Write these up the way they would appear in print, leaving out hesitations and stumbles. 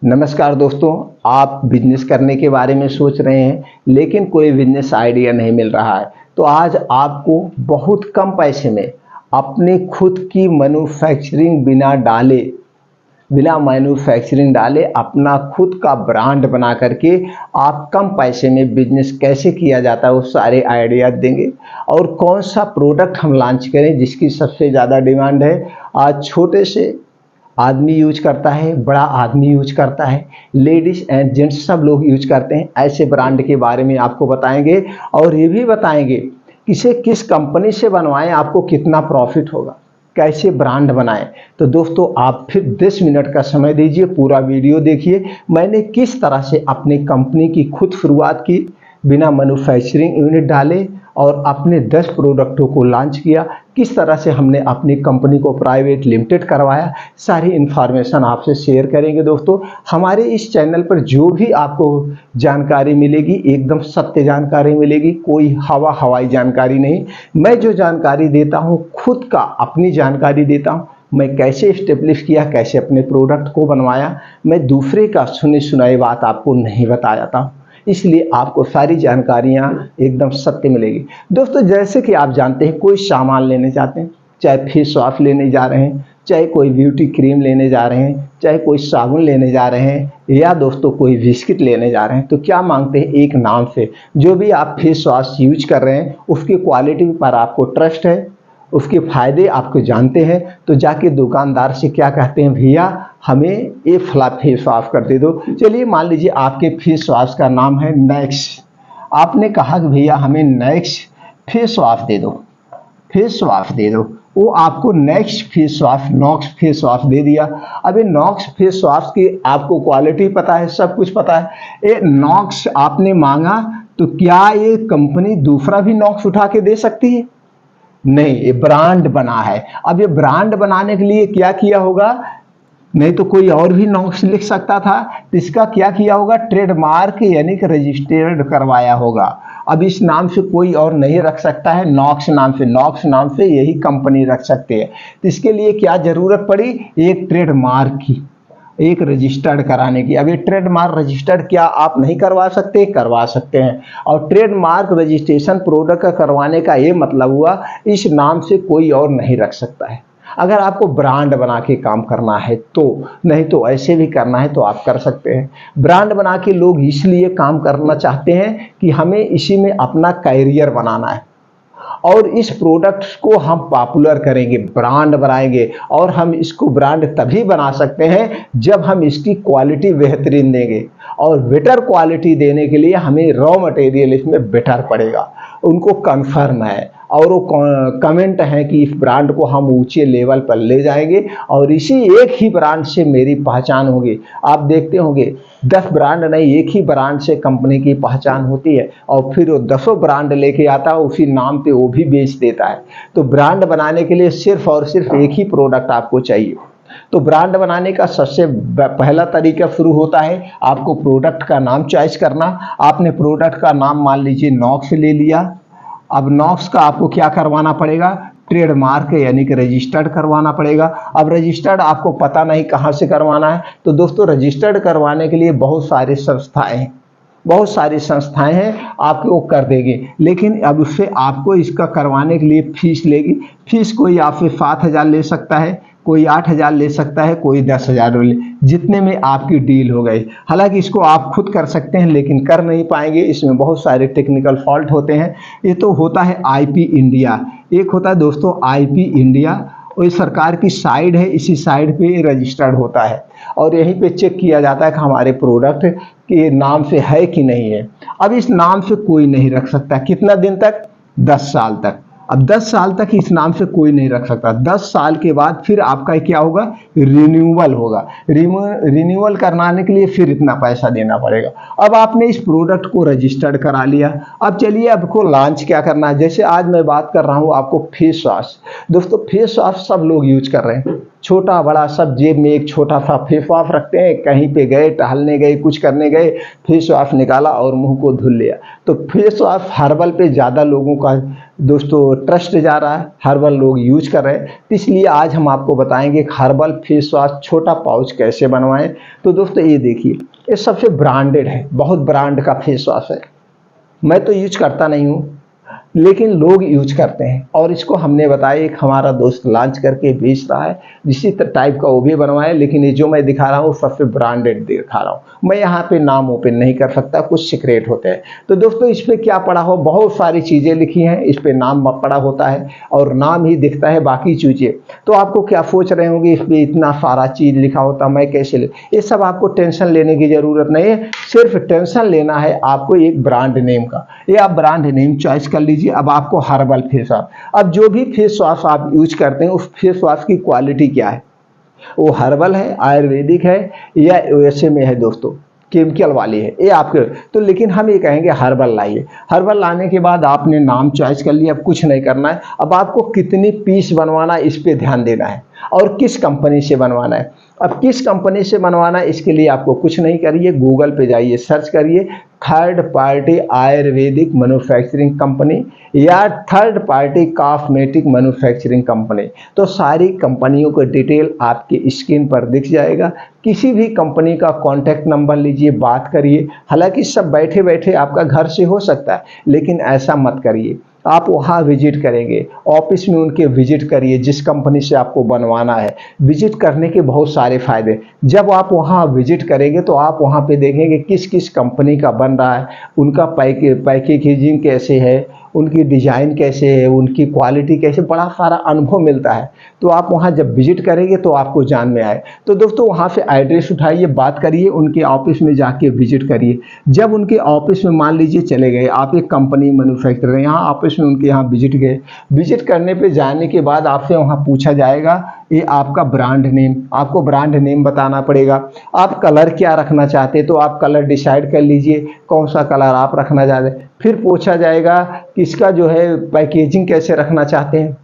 नमस्कार दोस्तों, आप बिजनेस करने के बारे में सोच रहे हैं लेकिन कोई बिजनेस आइडिया नहीं मिल रहा है। तो आज आपको बहुत कम पैसे में अपने खुद की बिना मैन्युफैक्चरिंग डाले अपना खुद का ब्रांड बना करके आप कम पैसे में बिजनेस कैसे किया जाता है वो सारे आइडिया देंगे। और कौन सा प्रोडक्ट हम लॉन्च करें जिसकी सबसे ज़्यादा डिमांड है। आज छोटे से आदमी यूज करता है, बड़ा आदमी यूज करता है, लेडीज एंड जेंट्स सब लोग यूज करते हैं। ऐसे ब्रांड के बारे में आपको बताएंगे और ये भी बताएंगे कि इसे किस कंपनी से बनवाएं, आपको कितना प्रॉफिट होगा, कैसे ब्रांड बनाएं। तो दोस्तों आप फिर 10 मिनट का समय दीजिए, पूरा वीडियो देखिए। मैंने किस तरह से अपनी कंपनी की खुद शुरुआत की, बिना मैन्युफैक्चरिंग यूनिट डाले और अपने 10 प्रोडक्टों को लॉन्च किया, किस तरह से हमने अपनी कंपनी को प्राइवेट लिमिटेड करवाया, सारी इन्फॉर्मेशन आपसे शेयर करेंगे। दोस्तों हमारे इस चैनल पर जो भी आपको जानकारी मिलेगी एकदम सत्य जानकारी मिलेगी, कोई हवाई जानकारी नहीं। मैं जो जानकारी देता हूँ खुद का अपनी जानकारी देता हूँ। मैं कैसे इस्टेब्लिश किया, कैसे अपने प्रोडक्ट को बनवाया, मैं दूसरे का सुनी सुनाई बात आपको नहीं बताता हूँ, इसलिए आपको सारी जानकारियाँ एकदम सत्य मिलेगी। दोस्तों जैसे कि आप जानते हैं, कोई सामान लेने जाते हैं, चाहे फेस वॉश लेने जा रहे हैं, चाहे कोई ब्यूटी क्रीम लेने जा रहे हैं, चाहे कोई साबुन लेने जा रहे हैं, या दोस्तों कोई बिस्किट लेने जा रहे हैं, तो क्या मांगते हैं एक नाम से। जो भी आप फेस वॉश यूज कर रहे हैं उसकी क्वालिटी पर आपको ट्रस्ट है, उसके फायदे आपको जानते हैं, तो जाके दुकानदार से क्या कहते हैं, भैया हमें ये फला फेस वॉश कर दे दो। चलिए मान लीजिए आपके फेस वॉश का नाम है नैक्स, आपने कहा कि भैया हमें नैक्स फेस वॉश दे दो, फेस वॉश दे दो। वो आपको next face wash Nox face wash दे दिया। अब ये नॉक्स फेस वॉश की आपको क्वालिटी पता है, सब कुछ पता है। ये नॉक्स आपने मांगा तो क्या ये कंपनी दूसरा भी नॉक्स उठा के दे सकती है? नहीं, ये ब्रांड बना है। अब ये ब्रांड बनाने के लिए क्या किया होगा, नहीं तो कोई और भी नॉक्स लिख सकता था, तो इसका क्या किया होगा, ट्रेडमार्क यानी कि रजिस्टर्ड करवाया होगा। अब इस नाम से कोई और नहीं रख सकता है, नॉक्स नाम से यही कंपनी रख सकते हैं। तो इसके लिए क्या जरूरत पड़ी, एक ट्रेडमार्क की, एक रजिस्टर्ड कराने की। अब ये ट्रेडमार्क रजिस्टर्ड क्या आप नहीं करवा सकते? करवा सकते हैं। और ट्रेडमार्क रजिस्ट्रेशन प्रोडक्ट का करवाने का ये मतलब हुआ इस नाम से कोई और नहीं रख सकता है। अगर आपको ब्रांड बना के काम करना है तो, नहीं तो ऐसे भी करना है तो आप कर सकते हैं। ब्रांड बना के लोग इसलिए काम करना चाहते हैं कि हमें इसी में अपना कैरियर बनाना है और इस प्रोडक्ट को हम पॉपुलर करेंगे, ब्रांड बनाएंगे। और हम इसको ब्रांड तभी बना सकते हैं जब हम इसकी क्वालिटी बेहतरीन देंगे, और बेटर क्वालिटी देने के लिए हमें रॉ मटेरियल इसमें बेटर पड़ेगा। उनको कन्फर्म है और वो कमेंट है कि इस ब्रांड को हम ऊंचे लेवल पर ले जाएंगे और इसी एक ही ब्रांड से मेरी पहचान होगी। आप देखते होंगे 10 ब्रांड नहीं, एक ही ब्रांड से कंपनी की पहचान होती है और फिर वो 10 ब्रांड लेके आता है, उसी नाम पे वो भी बेच देता है। तो ब्रांड बनाने के लिए सिर्फ और सिर्फ एक ही प्रोडक्ट आपको चाहिए। तो ब्रांड बनाने का सबसे पहला तरीका शुरू होता है आपको प्रोडक्ट का नाम चॉइस करना। आपने प्रोडक्ट का नाम मान लीजिए नॉक्स ले लिया। अब नॉक्स का आपको क्या करवाना पड़ेगा, ट्रेडमार्क यानी कि रजिस्टर्ड करवाना पड़ेगा। अब रजिस्टर्ड आपको पता नहीं कहाँ से करवाना है, तो दोस्तों रजिस्टर्ड करवाने के लिए बहुत सारी संस्थाएं हैं, आपको कर देंगे। लेकिन अब उससे आपको इसका करवाने के लिए फीस लेगी। फीस कोई आपसे 7,000 ले सकता है, कोई 8,000 ले सकता है, कोई 10,000 ले, जितने में आपकी डील हो गई। हालांकि इसको आप खुद कर सकते हैं लेकिन कर नहीं पाएंगे, इसमें बहुत सारे टेक्निकल फॉल्ट होते हैं। ये तो होता है आईपी इंडिया, एक होता है दोस्तों आईपी इंडिया, और सरकार की साइट है, इसी साइट पे रजिस्टर्ड होता है और यहीं पे चेक किया जाता है कि हमारे प्रोडक्ट के नाम से है कि नहीं है। अब इस नाम से कोई नहीं रख सकता, कितना दिन तक, 10 साल तक। अब 10 साल तक इस नाम से कोई नहीं रख सकता। 10 साल के बाद फिर आपका क्या होगा, रिन्यूअल होगा। रिन्यूअल कराने के लिए फिर इतना पैसा देना पड़ेगा। अब आपने इस प्रोडक्ट को रजिस्टर्ड करा लिया। अब चलिए आपको लॉन्च क्या करना है। जैसे आज मैं बात कर रहा हूँ आपको फेस वॉश। दोस्तों फेस वॉश सब लोग यूज कर रहे हैं, छोटा बड़ा सब जेब में एक छोटा सा फेस वॉश रखते हैं। कहीं पे गए, टहलने गए, कुछ करने गए, फेस वॉश निकाला और मुंह को धुल लिया। तो फेस वॉश हर्बल पे ज़्यादा लोगों का दोस्तों ट्रस्ट जा रहा है, हर्बल लोग यूज कर रहे हैं। तो इसलिए आज हम आपको बताएंगे कि हर्बल फेस वॉश छोटा पाउच कैसे बनवाएं। तो दोस्तों ये देखिए, ये सबसे ब्रांडेड है, बहुत ब्रांड का फेस वॉश है। मैं तो यूज करता नहीं हूँ, लेकिन लोग यूज करते हैं और इसको हमने बताया, एक हमारा दोस्त लॉन्च करके बेच रहा है, इसी टाइप का वो भी बनवाया। लेकिन ये जो मैं दिखा रहा हूँ सबसे ब्रांडेड दिखा रहा हूँ। मैं यहाँ पे नाम ओपन नहीं कर सकता, कुछ सीक्रेट होते हैं। तो दोस्तों इस पे क्या पड़ा हो, बहुत सारी चीज़ें लिखी हैं, इस पे नाम पड़ा होता है और नाम ही दिखता है, बाकी चीज़ें तो आपको क्या सोच रहे होंगे इस पे इतना सारा चीज़ लिखा होता, मैं कैसे ले। ये सब आपको टेंशन लेने की ज़रूरत नहीं है, सिर्फ टेंशन लेना है आपको एक ब्रांड नेम का। ये आप ब्रांड नेम चॉइस कर लीजिए। अब आपको हर्बल फेस वॉश, अब जो भी फेस वॉश आप यूज करते हैं उस फेस वॉश की क्वालिटी क्या है, वो हर्बल है, आयुर्वेदिक है या वैसे में है दोस्तों केमिकल वाली है, ये आपके। तो लेकिन हम ये कहेंगे हर्बल लाइए। हर्बल लाने के बाद आपने नाम चॉइस कर लिया, अब कुछ नहीं करना है। अब आपको कितनी पीस बनवाना है इस पे ध्यान देना है और किस कंपनी से बनवाना है। अब किस कंपनी से बनवाना है इसके लिए आपको कुछ नहीं करिए, गूगल पे जाइए, सर्च करिए third party Ayurvedic manufacturing company या third party cosmetic manufacturing company. तो सारी कंपनियों का डिटेल आपके स्क्रीन पर दिख जाएगा। किसी भी कंपनी का कॉन्टैक्ट नंबर लीजिए, बात करिए। हालांकि सब बैठे बैठे आपका घर से हो सकता है, लेकिन ऐसा मत करिए। आप वहाँ विजिट करेंगे, ऑफिस में उनके विजिट करिए, जिस कंपनी से आपको बनवाना है। विजिट करने के बहुत सारे फ़ायदे, जब आप वहाँ विजिट करेंगे तो आप वहाँ पे देखेंगे किस किस कंपनी का बन रहा है, उनका पैकेजिंग कैसे है, उनकी डिज़ाइन कैसे है, उनकी क्वालिटी कैसे, बड़ा सारा अनुभव मिलता है। तो आप वहाँ जब विजिट करेंगे तो आपको जान में आए। तो दोस्तों वहाँ से एड्रेस उठाइए, बात करिए, उनके ऑफिस में जाके विजिट करिए। जब उनके ऑफिस में मान लीजिए चले गए, आप एक कंपनी मैन्युफैक्चरर यहाँ ऑफिस में उनके यहाँ विजिट गए, विजिट करने पे जाने के बाद आपसे वहाँ पूछा जाएगा ये आपका ब्रांड नेम, आपको ब्रांड नेम बताना पड़ेगा। आप कलर क्या रखना चाहते हैं तो आप कलर डिसाइड कर लीजिए, कौन सा कलर आप रखना चाहते हैं। फिर पूछा जाएगा कि इसका जो है पैकेजिंग कैसे रखना चाहते हैं,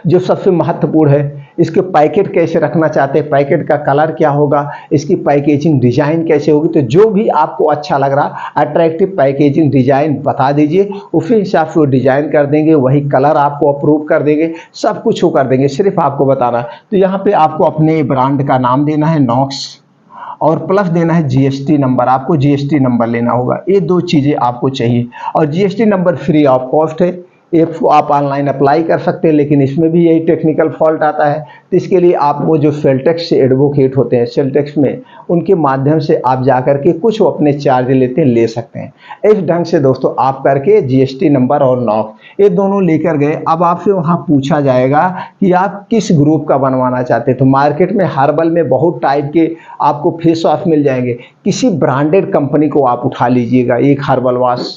जो सबसे महत्वपूर्ण है, इसके पैकेट कैसे रखना चाहते हैं, पैकेट का कलर क्या होगा, इसकी पैकेजिंग डिजाइन कैसे होगी। तो जो भी आपको अच्छा लग रहा अट्रैक्टिव पैकेजिंग डिजाइन बता दीजिए, उसी हिसाब से वो डिजाइन कर देंगे, वही कलर आपको अप्रूव कर देंगे, सब कुछ वो कर देंगे, सिर्फ आपको बताना है। तो यहाँ पे आपको अपने ब्रांड का नाम देना है नॉक्स, और प्लस देना है जीएसटी नंबर, आपको जीएसटी नंबर लेना होगा। ये दो चीज़ें आपको चाहिए और GST number free of cost है। इसको आप ऑनलाइन अप्लाई कर सकते हैं, लेकिन इसमें भी यही टेक्निकल फॉल्ट आता है। तो इसके लिए आप वो जो सेल टैक्स से एडवोकेट होते हैं, सेल टैक्स में उनके माध्यम से आप जा करके कुछ अपने चार्ज लेते हैं, ले सकते हैं। इस ढंग से दोस्तों आप करके जीएसटी नंबर और नॉक्स ये दोनों लेकर गए। अब आपसे वहाँ पूछा जाएगा कि आप किस ग्रुप का बनवाना चाहते हैं। तो मार्केट में हर्बल में बहुत टाइप के आपको फेस वॉश मिल जाएंगे, किसी ब्रांडेड कंपनी को आप उठा लीजिएगा, एक हर्बल वॉश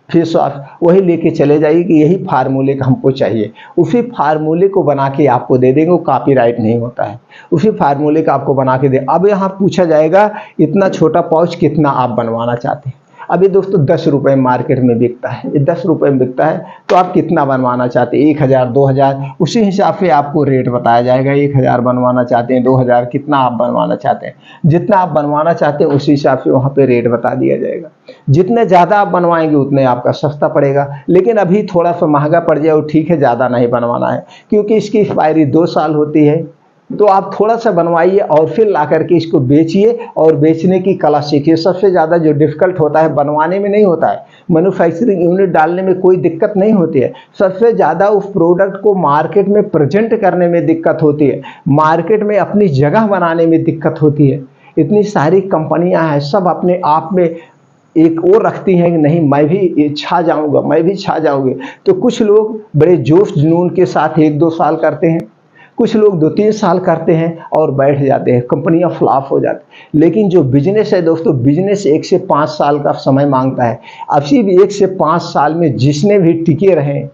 फेस वॉश वही लेके चले जाइए कि यही फार्मूले का हमको चाहिए, उसी फार्मूले को बना के आपको दे देंगे, वो कॉपीराइट नहीं होता है, उसी फार्मूले का आपको बना के दे। अब यहाँ पूछा जाएगा इतना छोटा पाउच कितना आप बनवाना चाहते हैं। अभी दोस्तों 10 रुपये मार्केट में बिकता है, ये 10 रुपये में बिकता है, तो आप कितना बनवाना चाहते हैं, 1000 2000, उसी हिसाब से आपको रेट बताया जाएगा। 1000 बनवाना चाहते हैं, 2000, कितना आप बनवाना चाहते हैं, जितना आप बनवाना चाहते हैं उसी हिसाब से वहाँ पे रेट बता दिया जाएगा। जितने ज़्यादा आप बनवाएंगे उतने आपका सस्ता पड़ेगा, लेकिन अभी थोड़ा सा महंगा पड़ जाए, वो ठीक है, ज़्यादा नहीं बनवाना है क्योंकि इसकी एक्सपायरी 2 साल होती है। तो आप थोड़ा सा बनवाइए और फिर ला करके इसको बेचिए और बेचने की कला सीखिए। सबसे ज़्यादा जो डिफ़िकल्ट होता है बनवाने में नहीं होता है, मैन्युफैक्चरिंग यूनिट डालने में कोई दिक्कत नहीं होती है, सबसे ज़्यादा उस प्रोडक्ट को मार्केट में प्रेजेंट करने में दिक्कत होती है, मार्केट में अपनी जगह बनाने में दिक्कत होती है। इतनी सारी कंपनियां हैं, सब अपने आप में एक और रखती हैं कि नहीं मैं भी छा जाऊंगा, मैं भी छा जाऊंगी। तो कुछ लोग बड़े जोश जुनून के साथ 1-2 साल करते हैं, कुछ लोग 2-3 साल करते हैं और बैठ जाते हैं, कंपनियां फ्लॉप हो जाती हैं। लेकिन जो बिजनेस है दोस्तों, बिजनेस 1 से 5 साल का समय मांगता है। अभी भी 1 से 5 साल में जिसने भी टिके रहें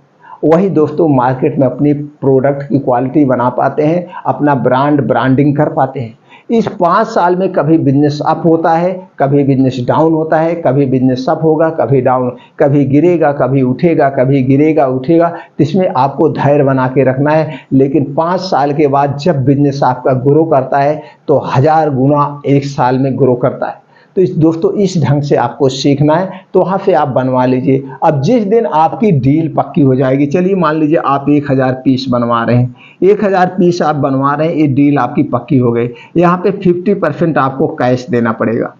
वही दोस्तों मार्केट में अपनी प्रोडक्ट की क्वालिटी बना पाते हैं, अपना ब्रांडिंग कर पाते हैं। इस 5 साल में कभी बिजनेस अप होता है, कभी बिजनेस डाउन होता है, कभी बिजनेस अप होगा, कभी डाउन, कभी गिरेगा, कभी उठेगा, कभी गिरेगा उठेगा। इसमें आपको धैर्य बना के रखना है। लेकिन 5 साल के बाद जब बिजनेस आपका ग्रो करता है तो 1000 गुना 1 साल में ग्रो करता है। तो दोस्तों इस ढंग से आपको सीखना है, तो वहाँ से आप बनवा लीजिए। अब जिस दिन आपकी डील पक्की हो जाएगी, चलिए मान लीजिए आप 1000 पीस बनवा रहे हैं, 1000 पीस आप बनवा रहे हैं, ये डील आपकी पक्की हो गई। यहाँ पे 50% आपको कैश देना पड़ेगा।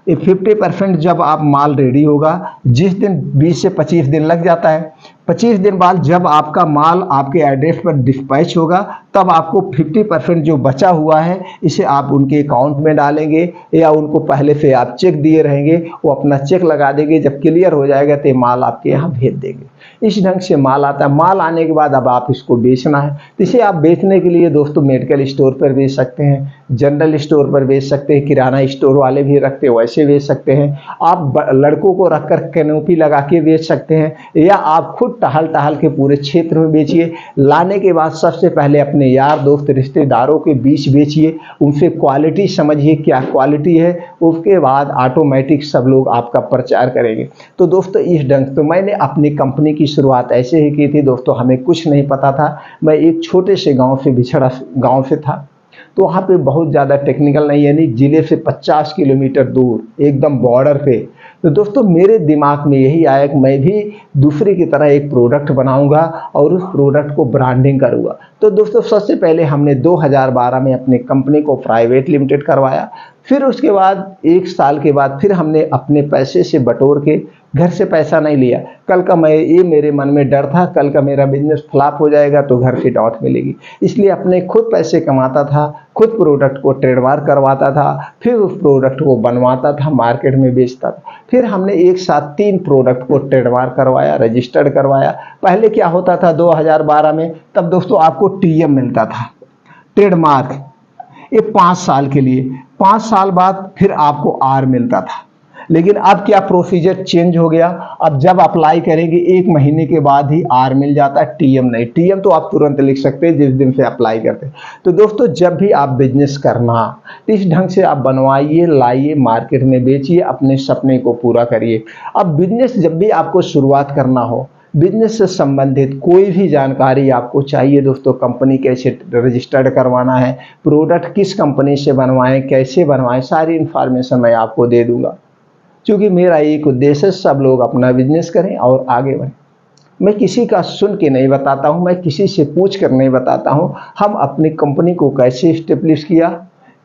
ये 50% जब आप माल रेडी होगा, जिस दिन 20 से 25 दिन लग जाता है, 25 दिन बाद जब आपका माल आपके एड्रेस पर डिस्पैच होगा, तब आपको 50% जो बचा हुआ है इसे आप उनके अकाउंट में डालेंगे, या उनको पहले से आप चेक दिए रहेंगे, वो अपना चेक लगा देंगे। जब क्लियर हो जाएगा तो ये माल आपके यहाँ भेज देंगे। इस ढंग से माल आता है। माल आने के बाद अब आप इसको बेचना है, तो इसे आप बेचने के लिए दोस्तों मेडिकल स्टोर पर बेच सकते हैं, जनरल स्टोर पर बेच सकते हैं, किराना स्टोर वाले भी रखते हैं वैसे बेच सकते हैं। आप लड़कों को रखकर कैनोपी लगा के बेच सकते हैं, या आप खुद टहल टहल के पूरे क्षेत्र में बेचिए। लाने के बाद सबसे पहले अपने यार दोस्त रिश्तेदारों के बीच बेचिए, उनसे क्वालिटी समझिए क्या क्वालिटी है, उसके बाद ऑटोमेटिक सब लोग आपका प्रचार करेंगे। तो दोस्तों इस ढंग से मैंने अपनी कंपनी की शुरुआत ऐसे ही की थी दोस्तों। हमें कुछ नहीं पता था, मैं एक छोटे से गांव से बिछड़ा गांव से था, तो वहाँ पे बहुत ज़्यादा टेक्निकल नहीं, यानी ज़िले से 50 किलोमीटर दूर एकदम बॉर्डर पे। तो दोस्तों मेरे दिमाग में यही आया कि मैं भी दूसरे की तरह एक प्रोडक्ट बनाऊंगा और उस प्रोडक्ट को ब्रांडिंग करूंगा। तो दोस्तों सबसे पहले हमने 2012 में अपनी कंपनी को प्राइवेट लिमिटेड करवाया। फिर उसके बाद 1 साल के बाद फिर हमने अपने पैसे से बटोर के, घर से पैसा नहीं लिया, कल का ये मेरे मन में डर था कल का मेरा बिजनेस फ्लॉप हो जाएगा तो घर से डांट मिलेगी, इसलिए अपने खुद पैसे कमाता था, खुद प्रोडक्ट को ट्रेडमार्क करवाता था, फिर उस प्रोडक्ट को बनवाता था, मार्केट में बेचता था। फिर हमने एक साथ 3 प्रोडक्ट को ट्रेडमार्क करवाया, रजिस्टर्ड करवाया। पहले क्या होता था 2012 में, तब दोस्तों आपको टीएम मिलता था, ट्रेडमार्क, ये 5 साल के लिए। 5 साल बाद फिर आपको आर मिलता था। लेकिन अब क्या प्रोसीजर चेंज हो गया, अब जब अप्लाई करेंगे 1 महीने के बाद ही आर मिल जाता है, टीएम नहीं। टीएम तो आप तुरंत लिख सकते हैं जिस दिन से अप्लाई करते हैं। तो दोस्तों जब भी आप बिजनेस करना इस ढंग से आप बनवाइए, लाइए, मार्केट में बेचिए, अपने सपने को पूरा करिए। अब बिजनेस जब भी आपको शुरुआत करना हो, बिजनेस से संबंधित कोई भी जानकारी आपको चाहिए दोस्तों, कंपनी कैसे रजिस्टर्ड करवाना है, प्रोडक्ट किस कंपनी से बनवाएं, कैसे बनवाएं, सारी इंफॉर्मेशन मैं आपको दे दूंगा। क्योंकि मेरा एक उद्देश्य है सब लोग अपना बिजनेस करें और आगे बढ़ें। मैं किसी का सुन के नहीं बताता हूं, मैं किसी से पूछ कर नहीं बताता हूं। हम अपनी कंपनी को कैसे स्टेब्लिश किया,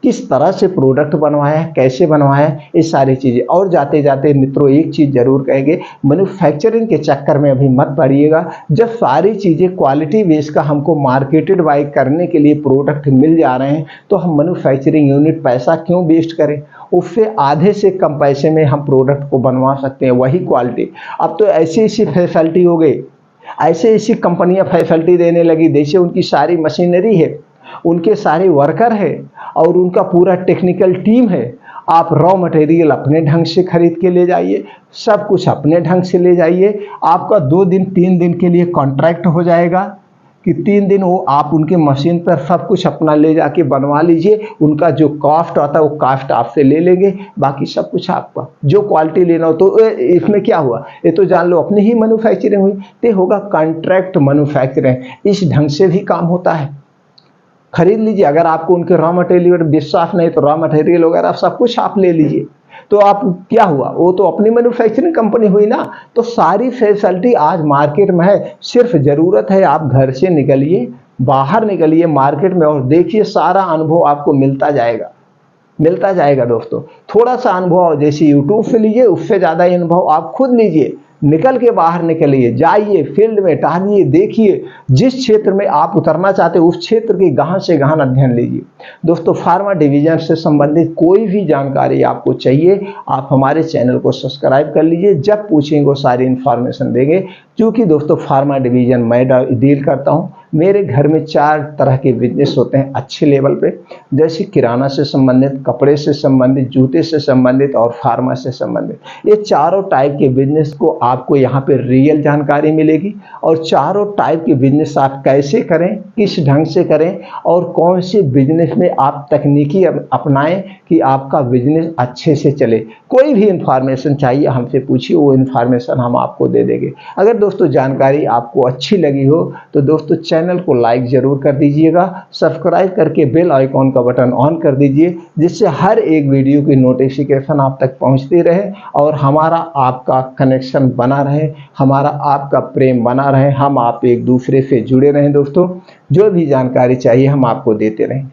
किस तरह से प्रोडक्ट बनवाया, कैसे बनवाया, ये सारी चीज़ें। और जाते जाते मित्रों एक चीज़ जरूर कहेंगे, मैन्युफैक्चरिंग के चक्कर में अभी मत पड़िएगा। जब सारी चीज़ें क्वालिटी बेस का हमको मार्केटेड बाई करने के लिए प्रोडक्ट मिल जा रहे हैं, तो हम मैन्युफैक्चरिंग यूनिट पैसा क्यों वेस्ट करें, उससे आधे से कम पैसे में हम प्रोडक्ट को बनवा सकते हैं, वही क्वालिटी। अब तो ऐसी ऐसी फैसिलिटी हो गई, ऐसे ऐसी कंपनियां फैसिलिटी देने लगी, जैसे उनकी सारी मशीनरी है, उनके सारे वर्कर है और उनका पूरा टेक्निकल टीम है। आप रॉ मटेरियल अपने ढंग से खरीद के ले जाइए, सब कुछ अपने ढंग से ले जाइए। आपका 2 दिन 3 दिन के लिए कॉन्ट्रैक्ट हो जाएगा कि 3 दिन वो आप उनके मशीन पर सब कुछ अपना ले जाके बनवा लीजिए। उनका जो कॉस्ट आता है वो कॉस्ट आपसे ले लेंगे, बाकी सब कुछ आपका, जो क्वालिटी लेना हो। तो इसमें क्या हुआ, ये तो जान लो अपनी ही मैन्युफैक्चरिंग हुई, तो होगा कॉन्ट्रैक्ट मैन्युफैक्चरिंग। इस ढंग से भी काम होता है, खरीद लीजिए। अगर आपको उनके रॉ मटेरियल विश्वास नहीं तो रॉ मटेरियल वगैरह सब कुछ आप ले लीजिए। तो आप क्या हुआ, वो तो अपनी मैन्युफैक्चरिंग कंपनी हुई ना। तो सारी फैसिलिटी आज मार्केट में है, सिर्फ जरूरत है आप घर से निकलिए, बाहर निकलिए मार्केट में और देखिए, सारा अनुभव आपको मिलता जाएगा दोस्तों। थोड़ा सा अनुभव जैसे यूट्यूब से लीजिए, उससे ज़्यादा अनुभव आप खुद लीजिए। निकल के बाहर निकलिए, जाइए फील्ड में, टहलिए, देखिए, जिस क्षेत्र में आप उतरना चाहते हो उस क्षेत्र की गहन से गहन अध्ययन लीजिए। दोस्तों फार्मा डिवीजन से संबंधित कोई भी जानकारी आपको चाहिए, आप हमारे चैनल को सब्सक्राइब कर लीजिए। जब पूछेंगे वो सारी इंफॉर्मेशन देंगे। क्योंकि दोस्तों फार्मा डिवीजन मैं डील करता हूँ, मेरे घर में 4 तरह के बिजनेस होते हैं अच्छे लेवल पे, जैसे किराना से संबंधित, कपड़े से संबंधित, जूते से संबंधित और फार्मा से संबंधित। ये चारों टाइप के बिजनेस को आपको यहाँ पे रियल जानकारी मिलेगी, और चारों टाइप के बिजनेस आप कैसे करें, किस ढंग से करें, और कौन से बिजनेस में आप तकनीकी अपनाएं कि आपका बिजनेस अच्छे से चले। कोई भी इंफॉर्मेशन चाहिए हमसे पूछिए, वो इंफॉर्मेशन हम आपको दे देंगे। अगर दोस्तों जानकारी आपको अच्छी लगी हो तो दोस्तों चैनल को लाइक ज़रूर कर दीजिएगा, सब्सक्राइब करके बेल आइकॉन का बटन ऑन कर दीजिए, जिससे हर एक वीडियो की नोटिफिकेशन आप तक पहुंचती रहे और हमारा आपका कनेक्शन बना रहे, हमारा आपका प्रेम बना रहे, हम आप एक दूसरे से जुड़े रहें। दोस्तों जो भी जानकारी चाहिए हम आपको देते रहें।